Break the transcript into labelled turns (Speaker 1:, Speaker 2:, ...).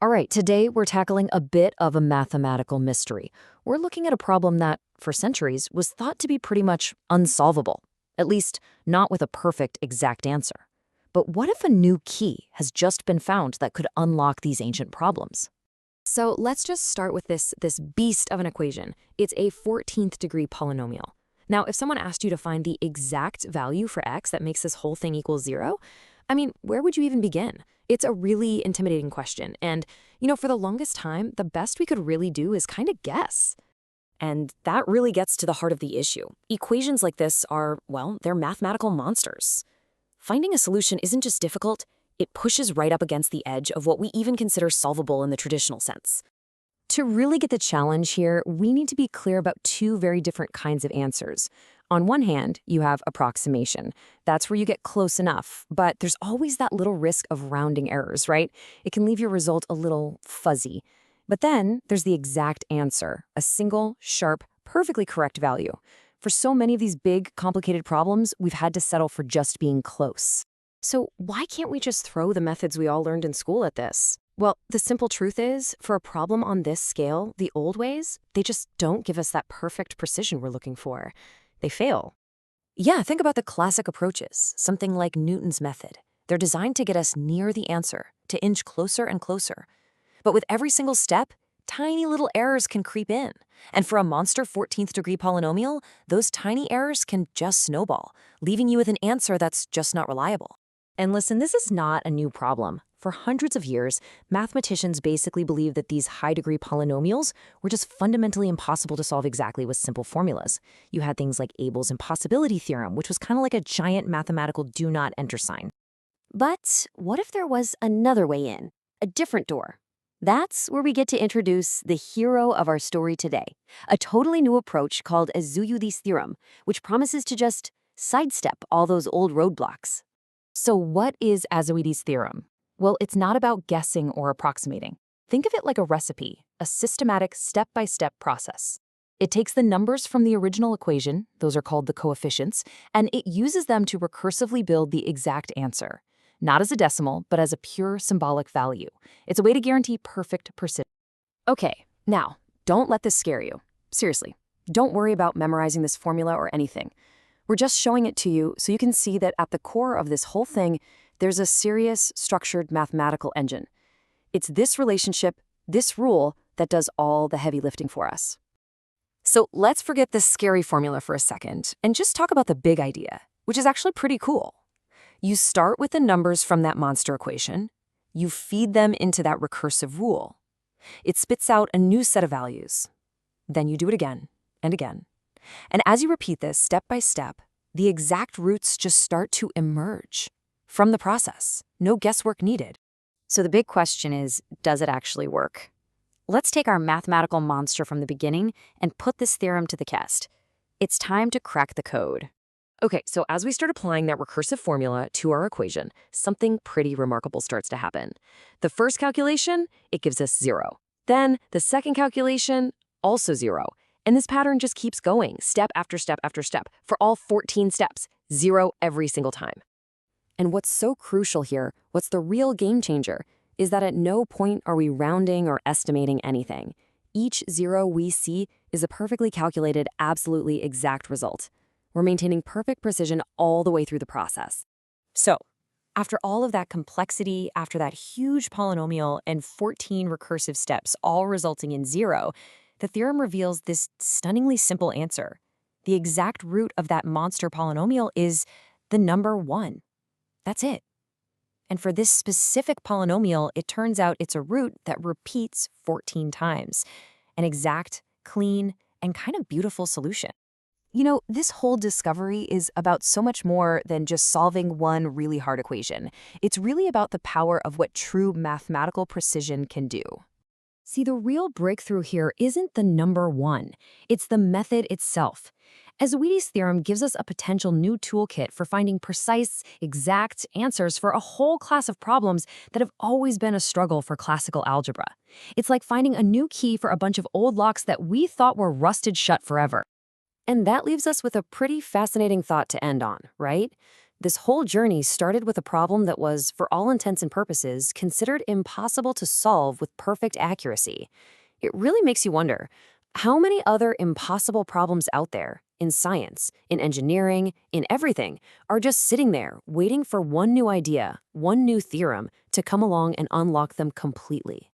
Speaker 1: All right, today we're tackling a bit of a mathematical mystery. We're looking at a problem that, for centuries, was thought to be pretty much unsolvable, at least not with a perfect exact answer. But what if a new key has just been found that could unlock these ancient problems? So let's just start with this beast of an equation. It's a 14th degree polynomial. Now, if someone asked you to find the exact value for x that makes this whole thing equal 0, I mean, where would you even begin? It's a really intimidating question. And, for the longest time, the best we could really do is kind of guess. And that really gets to the heart of the issue. Equations like this are, well, they're mathematical monsters. Finding a solution isn't just difficult, it pushes right up against the edge of what we even consider solvable in the traditional sense. To really get the challenge here, we need to be clear about two very different kinds of answers. On one hand, you have approximation. That's where you get close enough, but there's always that little risk of rounding errors, right? It can leave your result a little fuzzy. But then there's the exact answer, a single, sharp, perfectly correct value. For so many of these big, complicated problems, we've had to settle for just being close. So why can't we just throw the methods we all learned in school at this? Well, the simple truth is, for a problem on this scale, the old ways, they just don't give us that perfect precision we're looking for. They fail. Yeah, think about the classic approaches, something like Newton's method. They're designed to get us near the answer, to inch closer and closer. But with every single step, tiny little errors can creep in. And for a monster 14th degree polynomial, those tiny errors can just snowball, leaving you with an answer that's just not reliable. And listen, this is not a new problem. For hundreds of years, mathematicians basically believed that these high-degree polynomials were just fundamentally impossible to solve exactly with simple formulas. You had things like Abel's impossibility theorem, which was kind of like a giant mathematical do-not-enter sign.
Speaker 2: But what if there was another way in, a different door? That's where we get to introduce the hero of our story today, a totally new approach called Ezouidi's theorem, which promises to just sidestep all those old roadblocks.
Speaker 1: So what is Ezouidi's theorem? Well, it's not about guessing or approximating. Think of it like a recipe, a systematic step-by-step process. It takes the numbers from the original equation, those are called the coefficients, and it uses them to recursively build the exact answer. Not as a decimal, but as a pure symbolic value. It's a way to guarantee perfect precision. Okay, now, don't let this scare you. Seriously, don't worry about memorizing this formula or anything. We're just showing it to you so you can see that at the core of this whole thing, there's a serious, structured mathematical engine. It's this relationship, this rule, that does all the heavy lifting for us. So let's forget this scary formula for a second and just talk about the big idea, which is actually pretty cool. You start with the numbers from that monster equation, you feed them into that recursive rule. It spits out a new set of values. Then you do it again and again. And as you repeat this step by step, the exact roots just start to emerge from the process. No guesswork needed.
Speaker 2: So the big question is, does it actually work? Let's take our mathematical monster from the beginning and put this theorem to the test. It's time to crack the code.
Speaker 1: Okay, so as we start applying that recursive formula to our equation, something pretty remarkable starts to happen. The first calculation, it gives us 0. Then the second calculation, also 0. And this pattern just keeps going, step after step after step, for all 14 steps, 0 every single time. And what's so crucial here, what's the real game changer, is that at no point are we rounding or estimating anything. Each 0 we see is a perfectly calculated, absolutely exact result. We're maintaining perfect precision all the way through the process. So, after all of that complexity, after that huge polynomial and 14 recursive steps, all resulting in 0, the theorem reveals this stunningly simple answer. The exact root of that monster polynomial is the number 1. That's it. And for this specific polynomial, it turns out it's a root that repeats 14 times. An exact, clean, and kind of beautiful solution. This whole discovery is about so much more than just solving one really hard equation. It's really about the power of what true mathematical precision can do. See, the real breakthrough here isn't the number 1. It's the method itself. Ezouidi's theorem gives us a potential new toolkit for finding precise, exact answers for a whole class of problems that have always been a struggle for classical algebra. It's like finding a new key for a bunch of old locks that we thought were rusted shut forever. And that leaves us with a pretty fascinating thought to end on, right?
Speaker 2: This whole journey started with a problem that was, for all intents and purposes, considered impossible to solve with perfect accuracy. It really makes you wonder, how many other impossible problems out there, in science, in engineering, in everything, are just sitting there waiting for one new idea, one new theorem, to come along and unlock them completely?